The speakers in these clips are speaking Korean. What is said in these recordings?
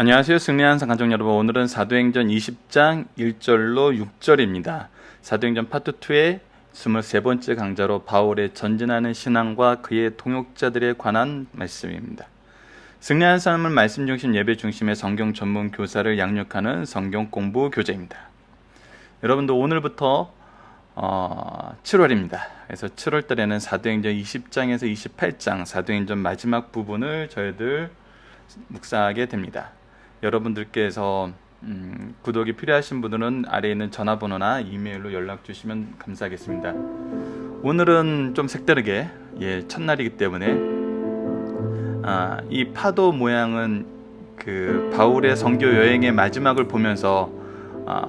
안녕하세요. 승리한 가족 여러분. 오늘은 사도행전 20장 1절로 6절입니다. 사도행전 파트 2의 23번째 강좌로 바울의 전진하는 신앙과 그의 동역자들에 관한 말씀입니다. 승리한 삶을 말씀 중심 예배 중심의 성경 전문 교사를 양육하는 성경 공부 교재입니다. 여러분도 오늘부터 7월입니다. 그래서 7월 달에는 사도행전 20장에서 28장 사도행전 마지막 부분을 저희들 묵상하게 됩니다. 여러분들께서 구독이 필요하신 분들은 아래에 있는 전화번호나 이메일로 연락 주시면 감사하겠습니다. 오늘은 좀 색다르게 첫날이기 때문에 이 파도 모양은 그 바울의 선교 여행의 마지막을 보면서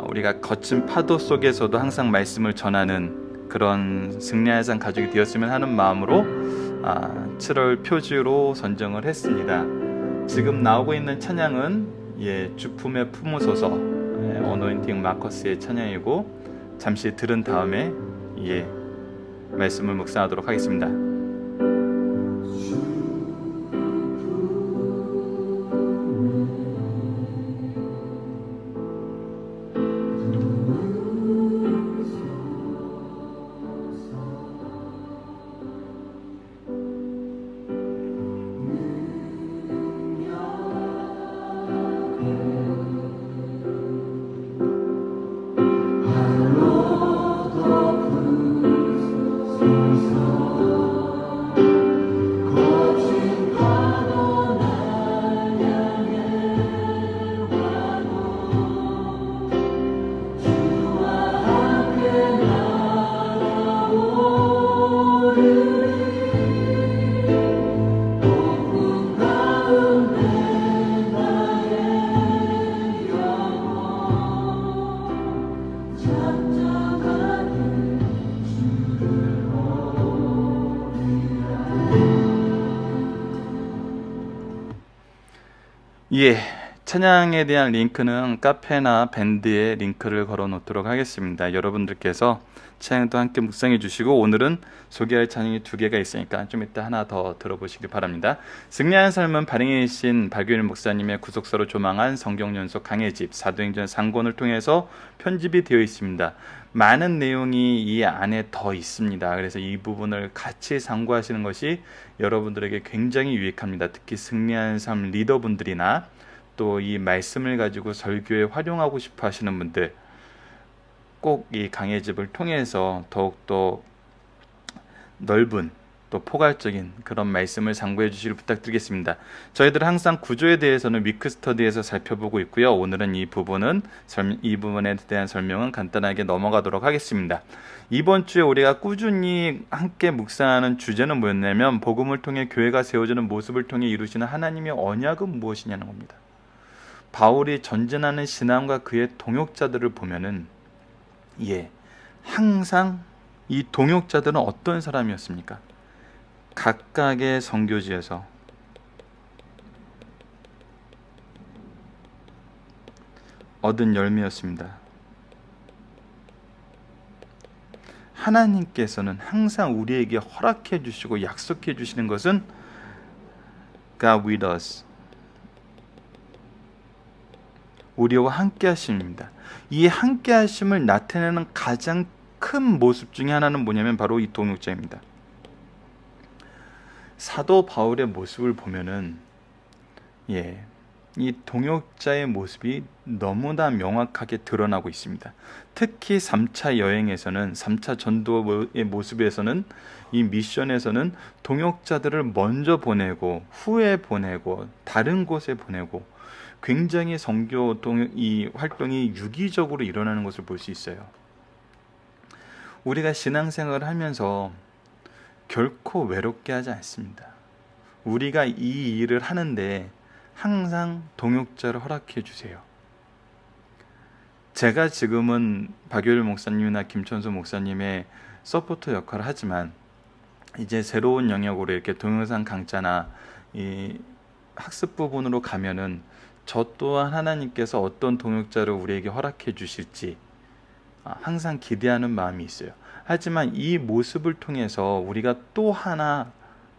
우리가 거친 파도 속에서도 항상 말씀을 전하는 그런 승리의 산 가족이 되었으면 하는 마음으로 7월 표지로 선정을 했습니다. 지금 나오고 있는 찬양은 주품에 품으소서 어노인팅 마커스의 찬양이고, 잠시 들은 다음에 말씀을 묵상하도록 하겠습니다. 찬양에 대한 링크는 카페나 밴드에 링크를 걸어 놓도록 하겠습니다. 여러분들께서 찬양도 함께 묵상해 주시고, 오늘은 소개할 찬양이 2개가 있으니까 좀 이따 하나 더 들어보시기 바랍니다. 승리한 삶은 발행이신 박유일 목사님의 구속사로 조망한 성경연속 강해집 사도행전 3권을 통해서 편집이 되어 있습니다. 많은 내용이 이 안에 더 있습니다. 그래서 이 부분을 같이 참고하시는 것이 여러분들에게 굉장히 유익합니다. 특히 승리한 삶 리더분들이나 또 이 말씀을 가지고 설교에 활용하고 싶어 하시는 분들, 꼭 이 강해집을 통해서 더욱더 넓은 또 포괄적인 그런 말씀을 참고해 주시길 부탁드리겠습니다. 저희들은 항상 구조에 대해서는 위크스터디에서 살펴보고 있고요. 오늘은 이 부분에 대한 설명은 간단하게 넘어가도록 하겠습니다. 이번 주에 우리가 꾸준히 함께 묵상하는 주제는 뭐였냐면, 복음을 통해 교회가 세워지는 모습을 통해 이루시는 하나님의 언약은 무엇이냐는 겁니다. 바울이 전진하는 신앙과 그의 동역자들을 보면은 항상 이 동역자들은 어떤 사람이었습니까? 각각의 선교지에서 얻은 열매였습니다. 하나님께서는 항상 우리에게 허락해 주시고 약속해 주시는 것은 God with us, 우리와 함께 하심입니다. 이 함께 하심을 나타내는 가장 큰 모습 중에 하나는 뭐냐면 바로 이 동역자입니다. 사도 바울의 모습을 보면은 이 동역자의 모습이 너무나 명확하게 드러나고 있습니다. 특히 3차 여행에서는, 3차 전도의 모습에서는, 이 미션에서는 동역자들을 먼저 보내고 후에 보내고 다른 곳에 보내고 굉장히 선교 이 활동이 유기적으로 일어나는 것을 볼 수 있어요. 우리가 신앙생활을 하면서 결코 외롭게 하지 않습니다. 우리가 이 일을 하는데 항상 동역자를 허락해 주세요. 제가 지금은 박유일 목사님이나 김천수 목사님의 서포터 역할을 하지만, 이제 새로운 영역으로 이렇게 동영상 강좌나 이 학습 부분으로 가면은 저 또한 하나님께서 어떤 동역자를 우리에게 허락해 주실지 항상 기대하는 마음이 있어요. 하지만 이 모습을 통해서 우리가 또 하나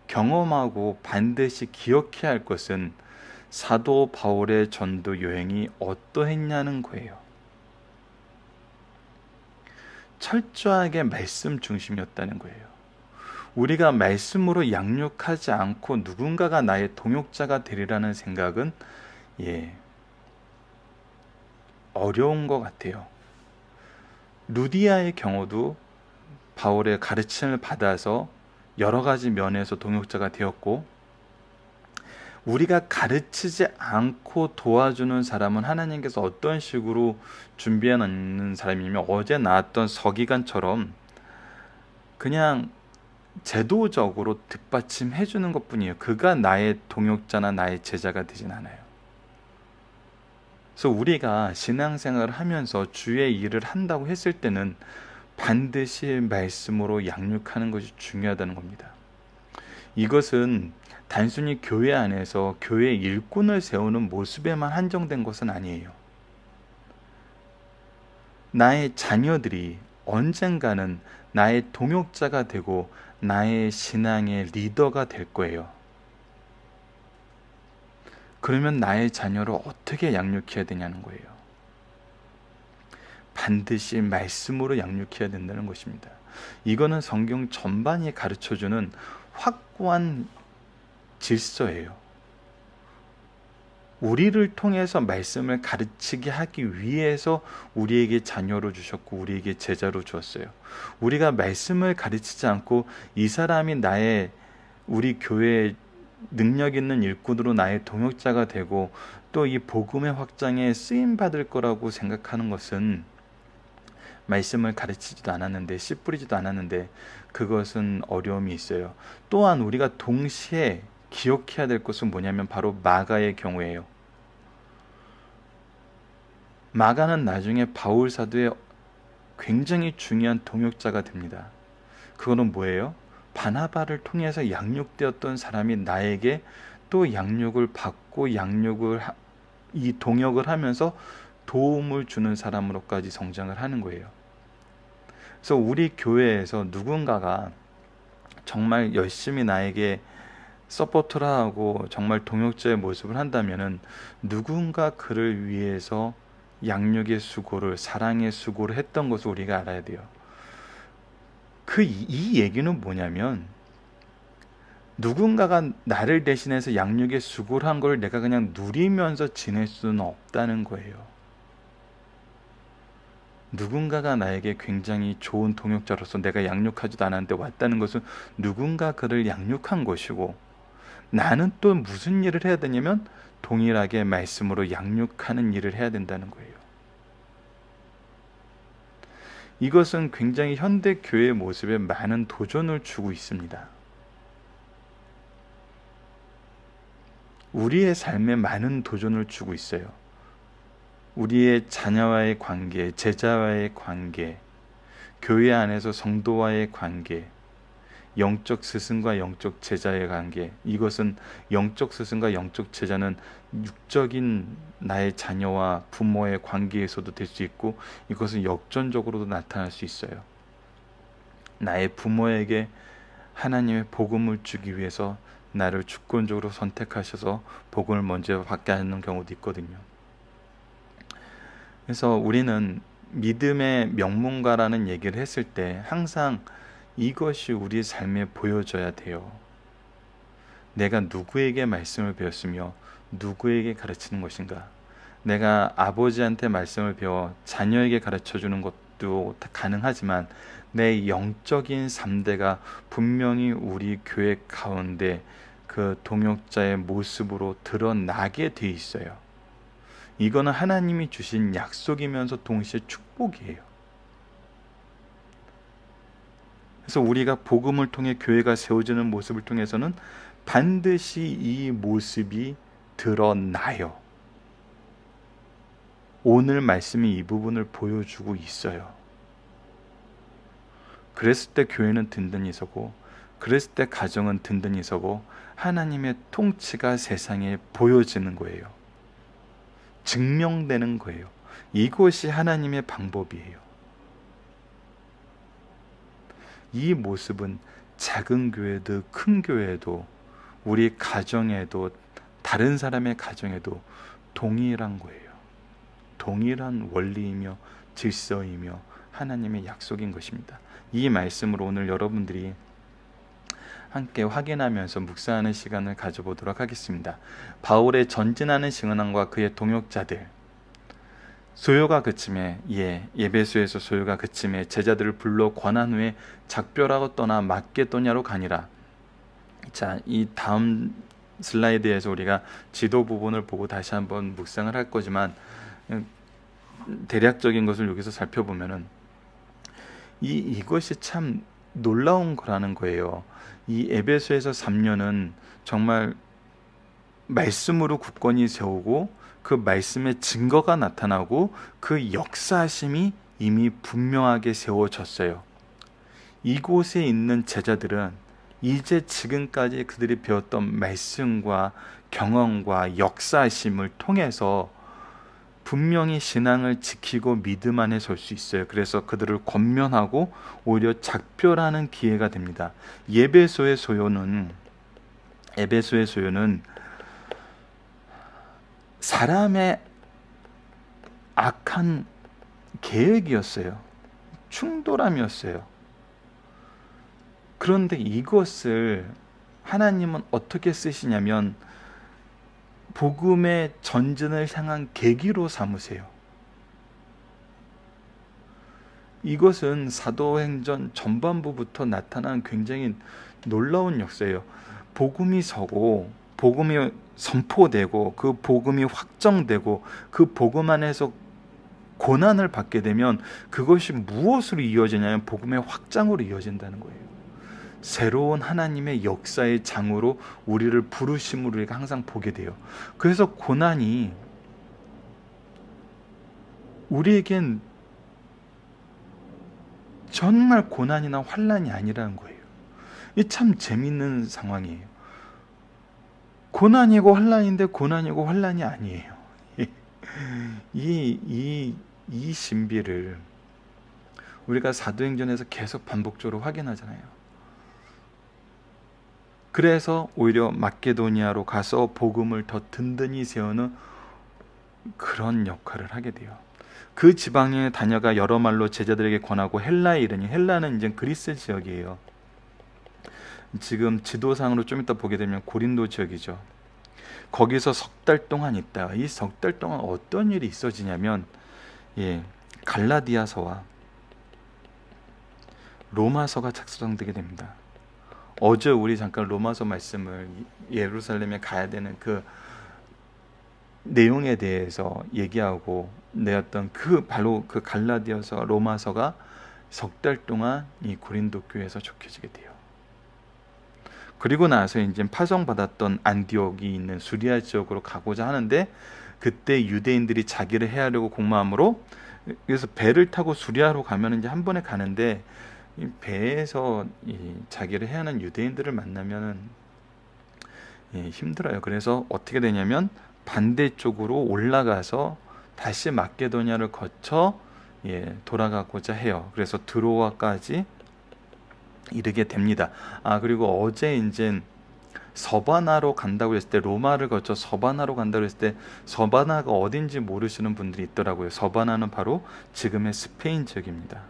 경험하고 반드시 기억해야 할 것은, 사도 바울의 전도 여행이 어떠했냐는 거예요. 철저하게 말씀 중심이었다는 거예요. 우리가 말씀으로 양육하지 않고 누군가가 나의 동역자가 되리라는 생각은 어려운 것 같아요. 루디아의 경우도 바울의 가르침을 받아서 여러 가지 면에서 동역자가 되었고, 우리가 가르치지 않고 도와주는 사람은 하나님께서 어떤 식으로 준비해 놓는 사람이냐면, 어제 나왔던 서기관처럼 그냥 제도적으로 뒷받침해 주는 것뿐이에요. 그가 나의 동역자나 나의 제자가 되진 않아요. 그래서 우리가 신앙생활을 하면서 주의 일을 한다고 했을 때는 반드시 말씀으로 양육하는 것이 중요하다는 겁니다. 이것은 단순히 교회 안에서 교회 일꾼을 세우는 모습에만 한정된 것은 아니에요. 나의 자녀들이 언젠가는 나의 동역자가 되고 나의 신앙의 리더가 될 거예요. 그러면 나의 자녀를 어떻게 양육해야 되냐는 거예요. 반드시 말씀으로 양육해야 된다는 것입니다. 이거는 성경 전반이 가르쳐주는 확고한 질서예요. 우리를 통해서 말씀을 가르치게 하기 위해서 우리에게 자녀로 주셨고 우리에게 제자로 주었어요. 우리가 말씀을 가르치지 않고 이 사람이 우리 교회의 능력 있는 일꾼으로 나의 동역자가 되고 또 이 복음의 확장에 쓰임 받을 거라고 생각하는 것은 말씀을 가르치지도 않았는데, 씨 뿌리지도 않았는데, 그것은 어려움이 있어요. 또한 우리가 동시에 기억해야 될 것은 뭐냐면 바로 마가의 경우예요. 마가는 나중에 바울 사도의 굉장히 중요한 동역자가 됩니다. 그거는 뭐예요? 바나바를 통해서 양육되었던 사람이 나에게 또 양육을 받고 이 동역을 하면서 도움을 주는 사람으로까지 성장을 하는 거예요. 그래서 우리 교회에서 누군가가 정말 열심히 나에게 서포트를 하고 정말 동역자의 모습을 한다면은 누군가 그를 위해서 양육의 수고를, 사랑의 수고를 했던 것을 우리가 알아야 돼요. 이 얘기는 뭐냐면, 누군가가 나를 대신해서 양육의 수고를 한 걸 내가 그냥 누리면서 지낼 수는 없다는 거예요. 누군가가 나에게 굉장히 좋은 동역자로서 내가 양육하지도 않았는데 왔다는 것은 누군가 그를 양육한 것이고, 나는 또 무슨 일을 해야 되냐면 동일하게 말씀으로 양육하는 일을 해야 된다는 거예요. 이것은 굉장히 현대 교회의 모습에 많은 도전을 주고 있습니다. 우리의 삶에 많은 도전을 주고 있어요. 우리의 자녀와의 관계, 제자와의 관계, 교회 안에서 성도와의 관계, 영적 스승과 영적 제자의 관계. 이것은 영적 스승과 영적 제자는 육적인 나의 자녀와 부모의 관계에서도 될 수 있고, 이것은 역전적으로도 나타날 수 있어요. 나의 부모에게 하나님의 복음을 주기 위해서 나를 주권적으로 선택하셔서 복음을 먼저 받게 하는 경우도 있거든요. 그래서 우리는 믿음의 명문가라는 얘기를 했을 때 항상 이것이 우리 삶에 보여져야 돼요. 내가 누구에게 말씀을 배웠으며 누구에게 가르치는 것인가? 내가 아버지한테 말씀을 배워 자녀에게 가르쳐주는 것도 가능하지만 내 영적인 3대가 분명히 우리 교회 가운데 그 동역자의 모습으로 드러나게 돼 있어요. 이거는 하나님이 주신 약속이면서 동시에 축복이에요. 그래서 우리가 복음을 통해 교회가 세워지는 모습을 통해서는 반드시 이 모습이 드러나요. 오늘 말씀이 이 부분을 보여주고 있어요. 그랬을 때 교회는 든든히 서고, 그랬을 때 가정은 든든히 서고, 하나님의 통치가 세상에 보여지는 거예요. 증명되는 거예요. 이것이 하나님의 방법이에요. 이 모습은 작은 교회도 큰 교회도 우리 가정에도 다 다른 사람의 가정에도 동일한 거예요. 동일한 원리이며 질서이며 하나님의 약속인 것입니다. 이 말씀으로 오늘 여러분들이 함께 확인하면서 묵상하는 시간을 가져보도록 하겠습니다. 바울의 전진하는 신앙과 그의 동역자들, 소요가 그침에 예배소에서 소요가 그침에 제자들을 불러 권한 후에 작별하고 떠나 마게도냐로 가니라. 자, 이 다음 슬라이드에서 우리가 지도 부분을 보고 다시 한번 묵상을 할 거지만 대략적인 것을 여기서 살펴보면은 이것이 참 놀라운 거라는 거예요. 이 에베소에서 3년은 정말 말씀으로 굳건히 세우고 그 말씀의 증거가 나타나고 그 역사심이 이미 분명하게 세워졌어요. 이곳에 있는 제자들은 이제 지금까지 그들이 배웠던 말씀과 경험과 역사심을 통해서 분명히 신앙을 지키고 믿음 안에 설 수 있어요. 그래서 그들을 권면하고 오히려 작별하는 기회가 됩니다. 에베소의 소요는 사람의 악한 계획이었어요. 충돌함이었어요. 그런데 이것을 하나님은 어떻게 쓰시냐면 복음의 전진을 향한 계기로 삼으세요. 이것은 사도행전 전반부부터 나타난 굉장히 놀라운 역사예요. 복음이 서고 복음이 선포되고 그 복음이 확정되고 그 복음 안에서 고난을 받게 되면 그것이 무엇으로 이어지냐면 복음의 확장으로 이어진다는 거예요. 새로운 하나님의 역사의 장으로 우리를 부르심으로 우리가 항상 보게 돼요. 그래서 고난이 우리에겐 정말 고난이나 환난이 아니라는 거예요. 이 참 재밌는 상황이에요. 고난이고 환난인데 고난이고 환난이 아니에요. 이 신비를 우리가 사도행전에서 계속 반복적으로 확인하잖아요. 그래서 오히려 마게도니아로 가서 복음을 더 든든히 세우는 그런 역할을 하게 돼요. 그 지방에 다녀가 여러 말로 제자들에게 권하고 헬라에 이르니, 헬라는 이제 그리스 지역이에요. 지금 지도상으로 좀 이따 보게 되면 고린도 지역이죠. 거기서 석 달 동안 있다가 이 석 달 동안 어떤 일이 있어지냐면 갈라디아서와 로마서가 작성되게 됩니다. 어제 우리 잠깐 로마서 말씀을 예루살렘에 가야 되는 그 내용에 대해서 얘기하고 내었던 바로 그 갈라디아서 로마서가 석 달 동안 이 고린도 교회에서 적혀지게 돼요. 그리고 나서 이제 파송받았던 안디옥이 있는 수리아 지역으로 가고자 하는데 그때 유대인들이 자기를 해하려고 공모함으로 그래서 배를 타고 수리아로 가면 이제 한 번에 가는데 이 배에서 자기를 해하는 유대인들을 만나면 힘들어요. 그래서 어떻게 되냐면 반대쪽으로 올라가서 다시 마게도냐를 거쳐 돌아가고자 해요. 그래서 드로아까지 이르게 됩니다. 그리고 어제 이제 서바나로 간다고 했을 때 로마를 거쳐 서바나로 간다고 했을 때 서바나가 어딘지 모르시는 분들이 있더라고요. 서바나는 바로 지금의 스페인 지역입니다.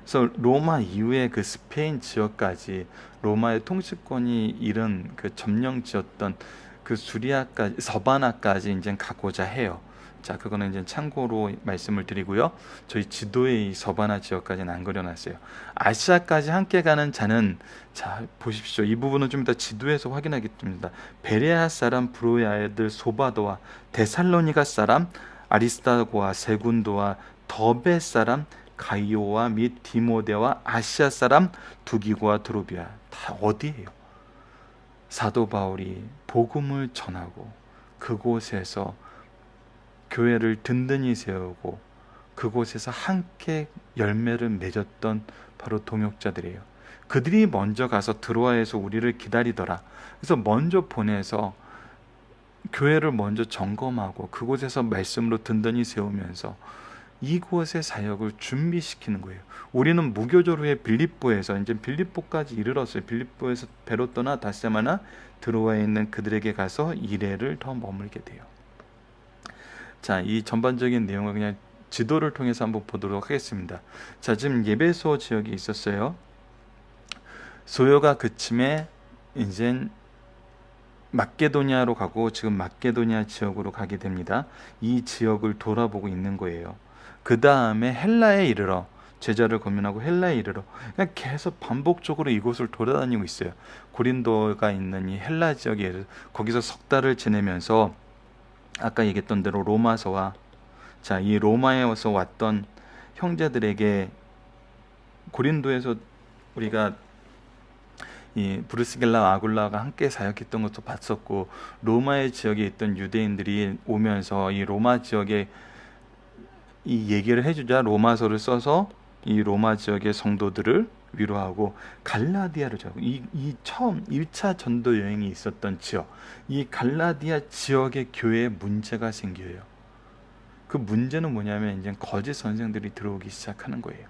그래서 로마 이후에 그 스페인 지역까지 로마의 통치권이 이른 그 점령지였던 그 수리아까지 서바나까지 이제 가고자 해요. 자, 그거는 이제 참고로 말씀을 드리고요. 저희 지도에 이 서바나 지역까지는 안 그려놨어요. 아시아까지 함께 가는 자는 자 보십시오. 이 부분은 좀 이따 지도에서 확인하겠습니다. 베레아 사람 브로야의 아들 소바도와 데살로니가 사람 아리스타고와 세군도와 더베 사람 가이오와 및 디모데와 아시아 사람 두기고와 드로비아 다 어디예요? 사도 바울이 복음을 전하고 그곳에서 교회를 든든히 세우고 그곳에서 함께 열매를 맺었던 바로 동역자들이에요. 그들이 먼저 가서 드로아에서 우리를 기다리더라. 그래서 먼저 보내서 교회를 먼저 점검하고 그곳에서 말씀으로 든든히 세우면서 이곳의 사역을 준비시키는 거예요. 우리는 무교절 후에 빌립보에서 이제 빌립보까지 이르렀어요. 빌립보에서 배로 떠나 다시마나 들어와 있는 그들에게 가서 이래를 더 머물게 돼요. 자, 이 전반적인 내용을 그냥 지도를 통해서 한번 보도록 하겠습니다. 자, 지금 예배소 지역이 있었어요. 소요가 그침에 이제 마케도니아로 가고 지금 마케도니아 지역으로 가게 됩니다. 이 지역을 돌아보고 있는 거예요. 그 다음에 헬라에 이르러 제자를 고민하고 헬라에 이르러 그냥 계속 반복적으로 이곳을 돌아다니고 있어요. 고린도가 있는 이 헬라 지역에 거기서 석 달을 지내면서 아까 얘기했던 대로 로마서와 자, 이 로마에서 왔던 형제들에게 고린도에서 우리가 이 브루스길라 아굴라가 함께 사역했던 것도 봤었고 로마의 지역에 있던 유대인들이 오면서 이 로마 지역에 이 얘기를 해주자 로마서를 써서 이 로마 지역의 성도들을 위로하고 갈라디아를 잡고 이 처음 1차 전도 여행이 있었던 지역 이 갈라디아 지역의 교회에 문제가 생겨요. 그 문제는 뭐냐면 이제 거짓 선생들이 들어오기 시작하는 거예요.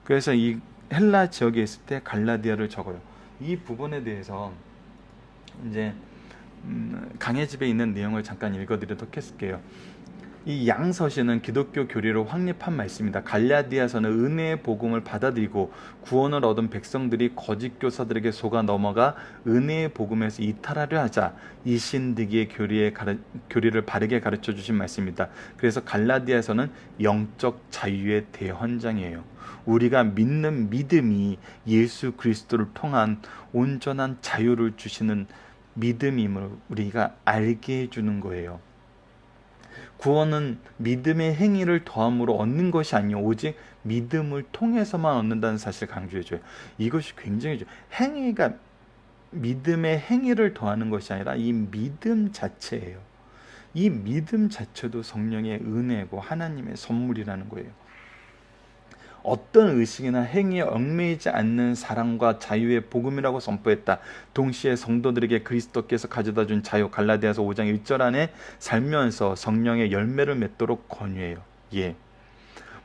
그래서 이 헬라 지역에 있을 때 갈라디아를 적어요. 이 부분에 대해서 이제 강해집에 있는 내용을 잠깐 읽어드리도록 할게요. 이 양서신은 기독교 교리로 확립한 말씀입니다. 갈라디아서는 은혜의 복음을 받아들이고 구원을 얻은 백성들이 거짓 교사들에게 속아 넘어가 은혜의 복음에서 이탈하려 하자 이신득이의 교리를 바르게 가르쳐 주신 말씀입니다. 그래서 갈라디아서는 영적 자유의 대헌장이에요. 우리가 믿는 믿음이 예수 그리스도를 통한 온전한 자유를 주시는 믿음임을 우리가 알게 해주는 거예요. 구원은 믿음의 행위를 더함으로 얻는 것이 아니요 오직 믿음을 통해서만 얻는다는 사실을 강조해줘요. 이것이 굉장히 행위가 믿음의 행위를 더하는 것이 아니라 이 믿음 자체예요. 이 믿음 자체도 성령의 은혜고 하나님의 선물이라는 거예요. 어떤 의식이나 행위에 얽매이지 않는 사랑과 자유의 복음이라고 선포했다. 동시에 성도들에게 그리스도께서 가져다준 자유 갈라디아서 5장 1절 안에 살면서 성령의 열매를 맺도록 권유해요. 예.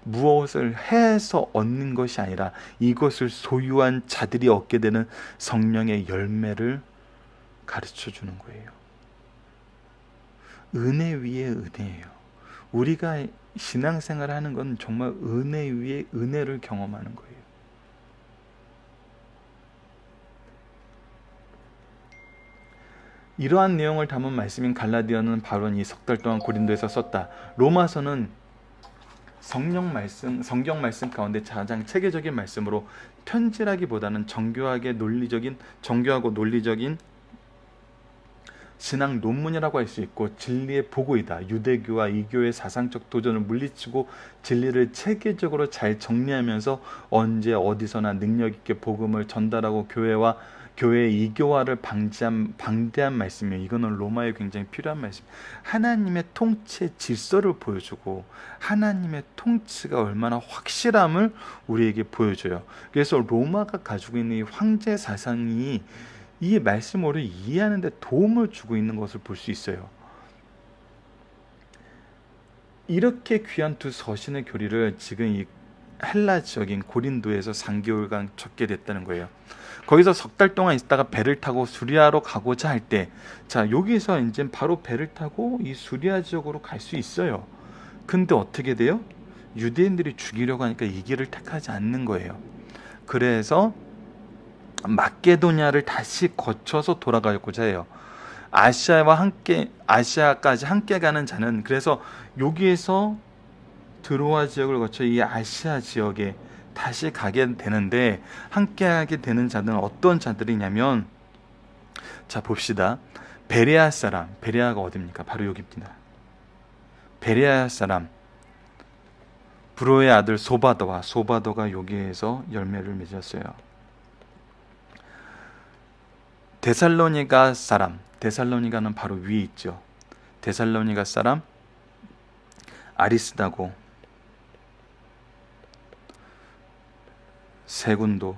무엇을 해서 얻는 것이 아니라 이것을 소유한 자들이 얻게 되는 성령의 열매를 가르쳐주는 거예요. 은혜 위에 은혜예요. 우리가 신앙생활을 하는 건 정말 은혜 위에 은혜를 경험하는 거예요. 이러한 내용을 담은 말씀인 갈라디아는 바로 이 석 달 동안 고린도에서 썼다. 로마서는 성경 말씀 가운데 가장 체계적인 말씀으로 편지라기보다는 정교하고 논리적인 신앙 논문이라고 할 수 있고 진리의 보고이다. 유대교와 이교의 사상적 도전을 물리치고 진리를 체계적으로 잘 정리하면서 언제 어디서나 능력 있게 복음을 전달하고 교회의 이교화를 방대한 말씀이에요. 이거는 로마에 굉장히 필요한 말씀. 하나님의 통치의 질서를 보여주고 하나님의 통치가 얼마나 확실함을 우리에게 보여줘요. 그래서 로마가 가지고 있는 이 황제 사상이 이 말씀을 이해하는 데 도움을 주고 있는 것을 볼 수 있어요. 이렇게 귀한 두 서신의 교리를 지금 이 헬라 지역인 고린도에서 3개월간 적게 됐다는 거예요. 거기서 석 달 동안 있다가 배를 타고 수리아로 가고자 할 때, 자, 여기서 이제 바로 배를 타고 이 수리아 지역으로 갈 수 있어요. 근데 어떻게 돼요? 유대인들이 죽이려고 하니까 이 길을 택하지 않는 거예요. 그래서 마케도니아를 다시 거쳐서 돌아가고자 해요. 아시아까지 함께 가는 자는 그래서 여기에서 드로아 지역을 거쳐 이 아시아 지역에 다시 가게 되는데 함께 하게 되는 자들은 어떤 자들이냐면 자 봅시다. 베레아 사람, 베레아가 어디입니까? 바로 여기입니다. 베레아 사람 브로의 아들 소바도가 여기에서 열매를 맺었어요. 데살로니가 사람, 데살로니가는 바로 위에 있죠. 데살로니가 사람 아리스다고, 세군도,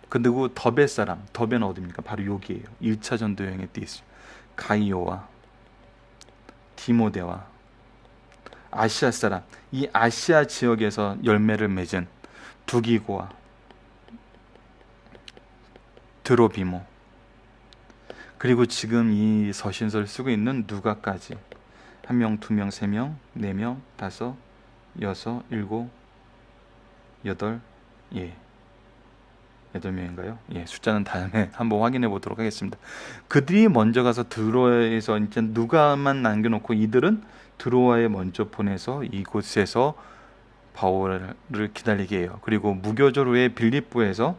그리고 더베 사람, 더베는 어디입니까? 바로 여기에요. 1차 전도 여행에 때 있어요. 가이오와 디모데와 아시아 사람, 이 아시아 지역에서 열매를 맺은 두기고와 드로비모, 그리고 지금 이 서신서를 쓰고 있는 누가까지, 1명, 2명, 3명, 4명, 5, 6, 7, 8, 8명인가요? 숫자는 다음에 한번 확인해 보도록 하겠습니다. 그들이 먼저 가서 드로아에서 이제 누가만 남겨놓고 이들은 드로아에 먼저 보내서 이곳에서 바울을 기다리게 해요. 그리고 무교절 후에 빌립보에서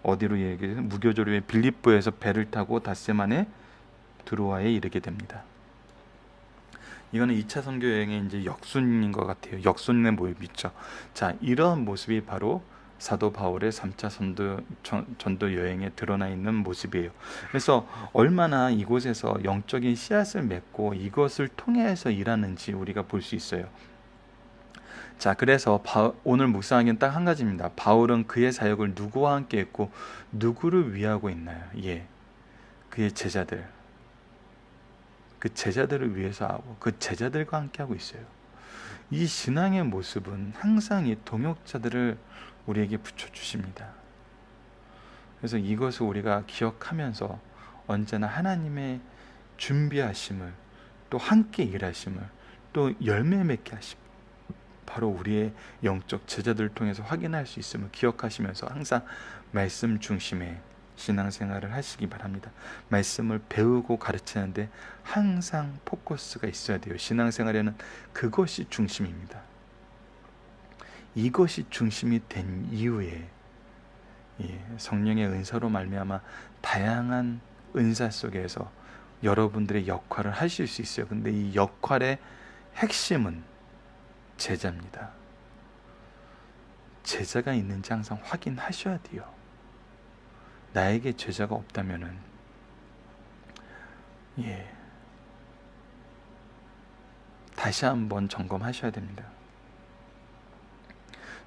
어디로 얘기해요? 무교절 후에 빌립보에서 배를 타고 닷새만에 드로아에 이르게 됩니다. 이거는 2차 선교 여행의 이제 역순인 것 같아요. 역순의 모습이죠. 자, 이러한 모습이 바로 사도 바울의 3차 전도 여행에 드러나 있는 모습이에요. 그래서 얼마나 이곳에서 영적인 씨앗을 맺고 이것을 통해서 일하는지 우리가 볼 수 있어요. 자, 그래서 오늘 묵상하기는 딱 한 가지입니다. 바울은 그의 사역을 누구와 함께 했고 누구를 위하고 있나요? 그의 제자들. 그 제자들을 위해서 하고 그 제자들과 함께 하고 있어요. 이 신앙의 모습은 항상 이 동역자들을 우리에게 붙여주십니다. 그래서 이것을 우리가 기억하면서 언제나 하나님의 준비하심을, 또 함께 일하심을, 또 열매 맺게 하심을 바로 우리의 영적 제자들을 통해서 확인할 수 있음을 기억하시면서 항상 말씀 중심의 신앙생활을 하시기 바랍니다. 말씀을 배우고 가르치는데 항상 포커스가 있어야 돼요. 신앙생활에는 그것이 중심입니다. 이것이 중심이 된 이후에 성령의 은사로 말미암아 다양한 은사 속에서 여러분들의 역할을 하실 수 있어요. 근데 이 역할의 핵심은 제자입니다. 제자가 있는지 항상 확인하셔야 돼요. 나에게 제자가 없다면은 다시 한번 점검하셔야 됩니다.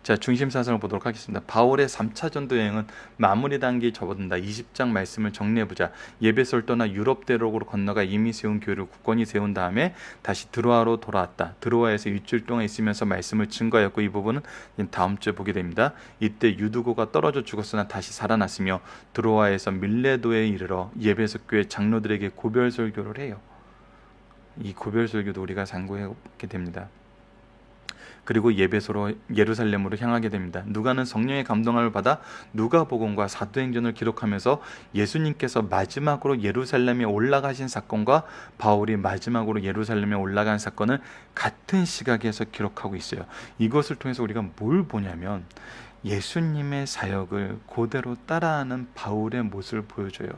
자, 중심 사상을 보도록 하겠습니다. 바울의 3차 전도 여행은 마무리 단계에 접어든다. 20장 말씀을 정리해보자. 예배소를 떠나 유럽 대륙으로 건너가 이미 세운 교회를 굳건히 세운 다음에 다시 드로아로 돌아왔다. 드로아에서 일주일 동안 있으면서 말씀을 증거하였고, 이 부분은 다음 주에 보게 됩니다. 이때 유두고가 떨어져 죽었으나 다시 살아났으며 드로아에서 밀레도에 이르러 예배소 교회 장로들에게 고별 설교를 해요. 이 고별 설교도 우리가 상고하게 됩니다. 그리고 예배소로 예루살렘으로 향하게 됩니다. 누가는 성령의 감동함을 받아 누가복음과 사도행전을 기록하면서 예수님께서 마지막으로 예루살렘에 올라가신 사건과 바울이 마지막으로 예루살렘에 올라간 사건을 같은 시각에서 기록하고 있어요. 이것을 통해서 우리가 뭘 보냐면 예수님의 사역을 그대로 따라하는 바울의 모습을 보여줘요.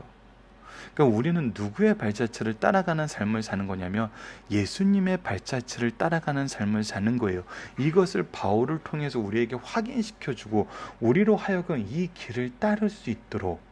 그러니까 우리는 누구의 발자취를 따라가는 삶을 사는 거냐면 예수님의 발자취를 따라가는 삶을 사는 거예요. 이것을 바울을 통해서 우리에게 확인시켜주고 우리로 하여금 이 길을 따를 수 있도록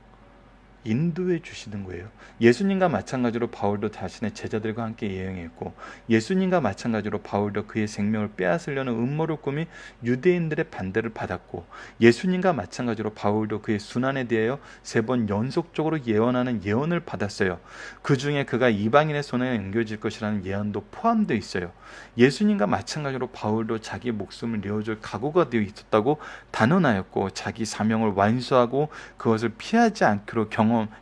인도해 주시는 거예요. 예수님과 마찬가지로 바울도 자신의 제자들과 함께 여행했고, 예수님과 마찬가지로 바울도 그의 생명을 빼앗으려는 음모를 꾸미 유대인들의 반대를 받았고, 예수님과 마찬가지로 바울도 그의 순환에 대하여 3번 연속적으로 예언하는 예언을 받았어요. 그 중에 그가 이방인의 손에 옮겨질 것이라는 예언도 포함되어 있어요. 예수님과 마찬가지로 바울도 자기 목숨을 내어줄 각오가 되어 있었다고 단언하였고, 자기 사명을 완수하고 그것을 피하지 않기로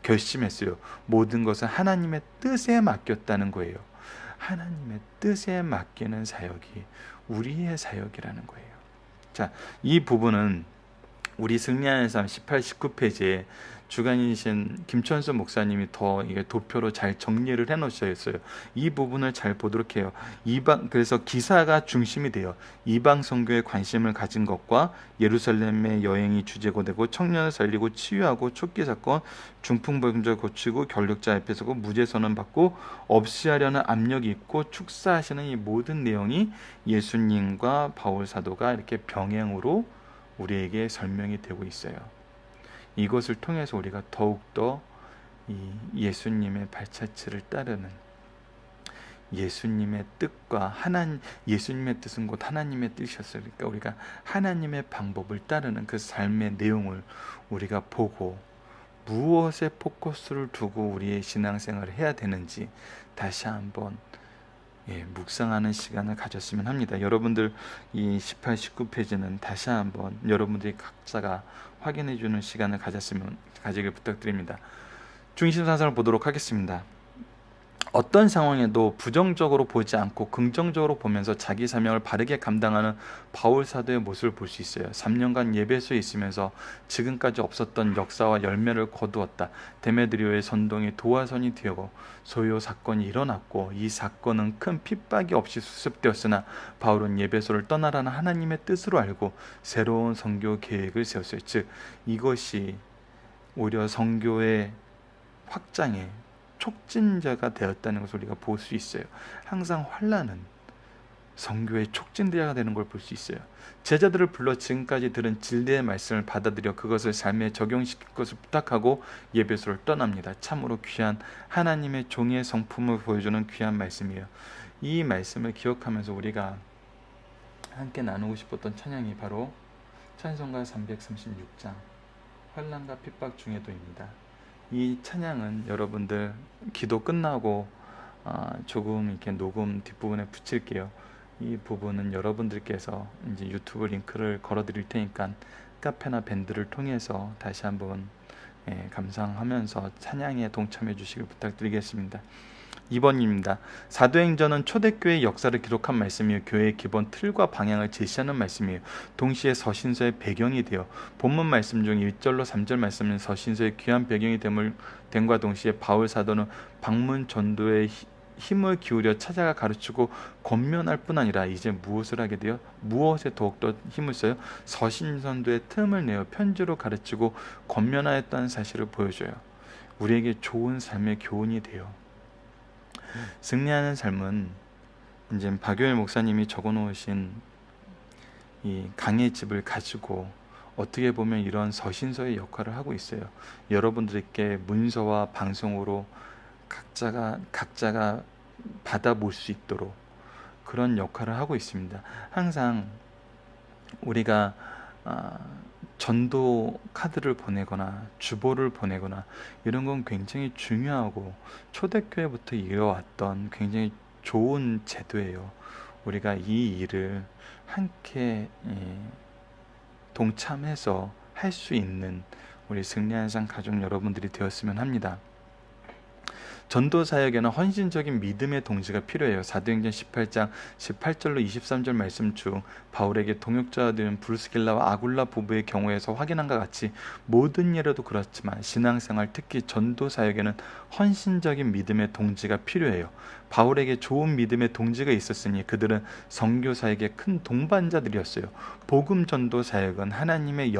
결심했어요. 모든 것은 하나님의 뜻에 맡겼다는 거예요. 하나님의 뜻에 맡기는 사역이 우리의 사역이라는 거예요. 자, 이 부분은 우리 승리하는 삶 18, 19페이지에 주간이신 김천수 목사님이 더 이게 도표로 잘 정리를 해놓으셨어요. 이 부분을 잘 보도록 해요. 그래서 기사가 중심이 돼요. 이방 선교에 관심을 가진 것과 예루살렘의 여행이 주제가 되고, 청년을 살리고 치유하고 촉기 사건, 중풍병자 고치고 결력자 앞에 서고 무죄 선언 받고 없이 하려는 압력이 있고 축사하시는 이 모든 내용이 예수님과 바울 사도가 이렇게 병행으로 우리에게 설명이 되고 있어요. 이것을 통해서 우리가 더욱더 이 예수님의 발자취를 따르는, 예수님의 뜻과 예수님의 뜻은 곧 하나님의 뜻이었으니까 우리가 하나님의 방법을 따르는 그 삶의 내용을 우리가 보고 무엇에 포커스를 두고 우리의 신앙생활을 해야 되는지 다시 한번 묵상하는 시간을 가졌으면 합니다. 여러분들 이 18, 19페이지는 다시 한번 여러분들이 각자가 확인해 주는 시간을 가지길 부탁드립니다. 중심 사상을 보도록 하겠습니다. 어떤 상황에도 부정적으로 보지 않고 긍정적으로 보면서 자기 사명을 바르게 감당하는 바울 사도의 모습을 볼 수 있어요. 3년간 예배소에 있으면서 지금까지 없었던 역사와 열매를 거두었다. 데메드리오의 선동이 도화선이 되고 소요 사건이 일어났고, 이 사건은 큰 핍박이 없이 수습되었으나 바울은 예배소를 떠나라는 하나님의 뜻으로 알고 새로운 선교 계획을 세웠어요. 즉 이것이 오히려 선교의 확장에 촉진자가 되었다는 것을 우리가 볼 수 있어요. 항상 환난은 선교의 촉진자가 되는 걸 볼 수 있어요. 제자들을 불러 지금까지 들은 진리의 말씀을 받아들여 그것을 삶에 적용시킬 것을 부탁하고 예배소를 떠납니다. 참으로 귀한 하나님의 종의 성품을 보여주는 귀한 말씀이에요. 이 말씀을 기억하면서 우리가 함께 나누고 싶었던 찬양이 바로 찬송가 336장 환난과 핍박 중에도입니다. 이 찬양은 여러분들 기도 끝나고 조금 이렇게 녹음 뒷부분에 붙일게요. 이 부분은 여러분들께서 이제 유튜브 링크를 걸어 드릴 테니까 카페나 밴드를 통해서 다시 한번 감상하면서 찬양에 동참해 주시길 부탁드리겠습니다. 2번입니다. 사도행전은 초대교회의 역사를 기록한 말씀이요, 교회의 기본 틀과 방향을 제시하는 말씀이에요. 동시에 서신서의 배경이 되어 본문 말씀 중 1절로 3절 말씀은 서신서의 귀한 배경이 됨과 동시에 바울 사도는 방문 전도에 힘을 기울여 찾아가 가르치고 권면할 뿐 아니라 이제 무엇을 하게 되어 무엇에 더욱더 힘을 써요? 서신 전도의 틈을 내어 편지로 가르치고 권면하였다는 사실을 보여줘요. 우리에게 좋은 삶의 교훈이 돼요. 승리하는 삶은 이제 박효일 목사님이 적어놓으신 이 강의 집을 가지고 어떻게 보면 이런 서신서의 역할을 하고 있어요. 여러분들께 문서와 방송으로 각자가 받아볼 수 있도록 그런 역할을 하고 있습니다. 항상 우리가 전도 카드를 보내거나 주보를 보내거나 이런 건 굉장히 중요하고 초대교회부터 이어왔던 굉장히 좋은 제도예요. 우리가 이 일을 함께 동참해서 할 수 있는 우리 승리하는 삶 가족 여러분들이 되었으면 합니다. 전도 사역에는 헌신적인 믿음의 동지가 필요해요. 사도행전 18장 18절로 23절 말씀 중 바울에게 동역자들은 브루스길라와 아굴라 부부의 경우에서 확인한 것 같이 모든 예로도 그렇지만 신앙생활, 특히 전도 사역에는 헌신적인 믿음의 동지가 필요해요. 바울에게 좋은 믿음의 동지가 있었으니 그들은 선교 사역의 큰 동반자들이었어요. 복음 전도 사역은 하나님의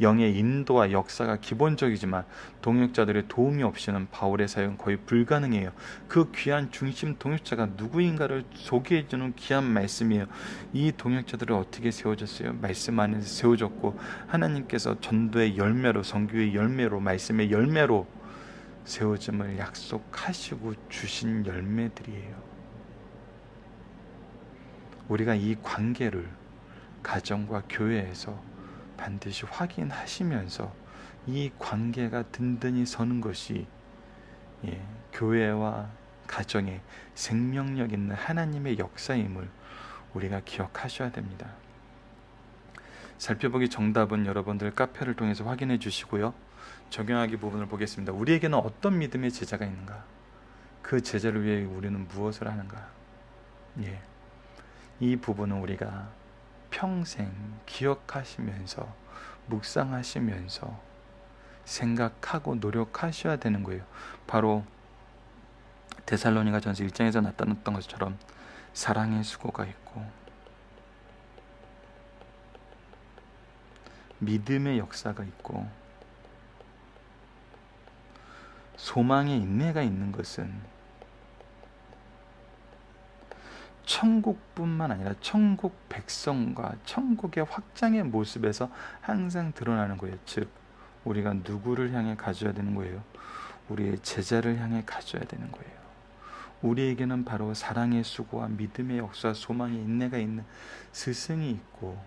영의 인도와 역사가 기본적이지만 동역자들의 도움이 없이는 바울의 사역은 거의 불가능해요. 그 귀한 중심 동역자가 누구인가를 소개해주는 귀한 말씀이에요. 이 동역자들은 어떻게 세워졌어요? 말씀 안에서 세워졌고 하나님께서 전도의 열매로, 선교의 열매로, 말씀의 열매로 세워짐을 약속하시고 주신 열매들이에요. 우리가 이 관계를 가정과 교회에서 반드시 확인하시면서 이 관계가 든든히 서는 것이 교회와 가정에 생명력 있는 하나님의 역사임을 우리가 기억하셔야 됩니다. 살펴보기 정답은 여러분들 카페를 통해서 확인해 주시고요. 적용하기 부분을 보겠습니다. 우리에게는 어떤 믿음의 제자가 있는가? 그 제자를 위해 우리는 무엇을 하는가? 이 부분은 우리가 평생 기억하시면서 묵상하시면서 생각하고 노력하셔야 되는 거예요. 바로 데살로니가전서 1장에서 나타났던 것처럼 사랑의 수고가 있고 믿음의 역사가 있고 소망의 인내가 있는 것은 천국뿐만 아니라 천국 백성과 천국의 확장의 모습에서 항상 드러나는 거예요. 즉 우리가 누구를 향해 가져야 되는 거예요? 우리의 제자를 향해 가져야 되는 거예요. 우리에게는 바로 사랑의 수고와 믿음의 역사, 소망의 인내가 있는 스승이 있고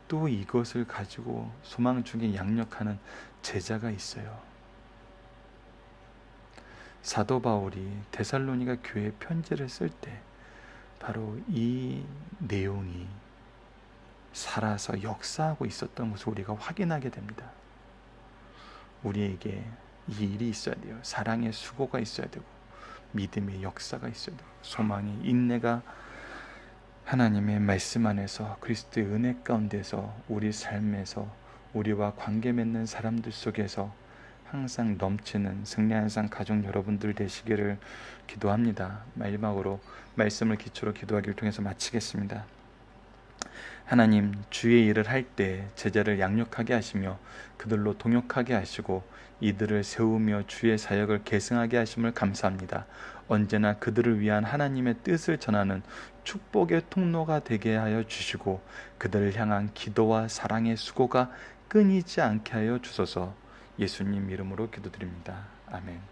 또 이것을 가지고 소망 중에 양력하는 제자가 있어요. 사도 바울이 데살로니가 교회에 편지를 쓸 때 바로 이 내용이 살아서 역사하고 있었던 것을 우리가 확인하게 됩니다. 우리에게 이 일이 있어야 돼요. 사랑의 수고가 있어야 되고, 믿음의 역사가 있어야 되고, 소망의 인내가 하나님의 말씀 안에서, 그리스도의 은혜 가운데서, 우리 삶에서, 우리와 관계 맺는 사람들 속에서 항상 넘치는 승리하는 삶 가족 여러분들 되시기를 기도합니다. 마지막으로 말씀을 기초로 기도하기를 통해서 마치겠습니다. 하나님, 주의 일을 할 때 제자를 양육하게 하시며 그들로 동역하게 하시고 이들을 세우며 주의 사역을 계승하게 하심을 감사합니다. 언제나 그들을 위한 하나님의 뜻을 전하는 축복의 통로가 되게 하여 주시고 그들을 향한 기도와 사랑의 수고가 끊이지 않게 하여 주소서. 예수님 이름으로 기도드립니다. 아멘.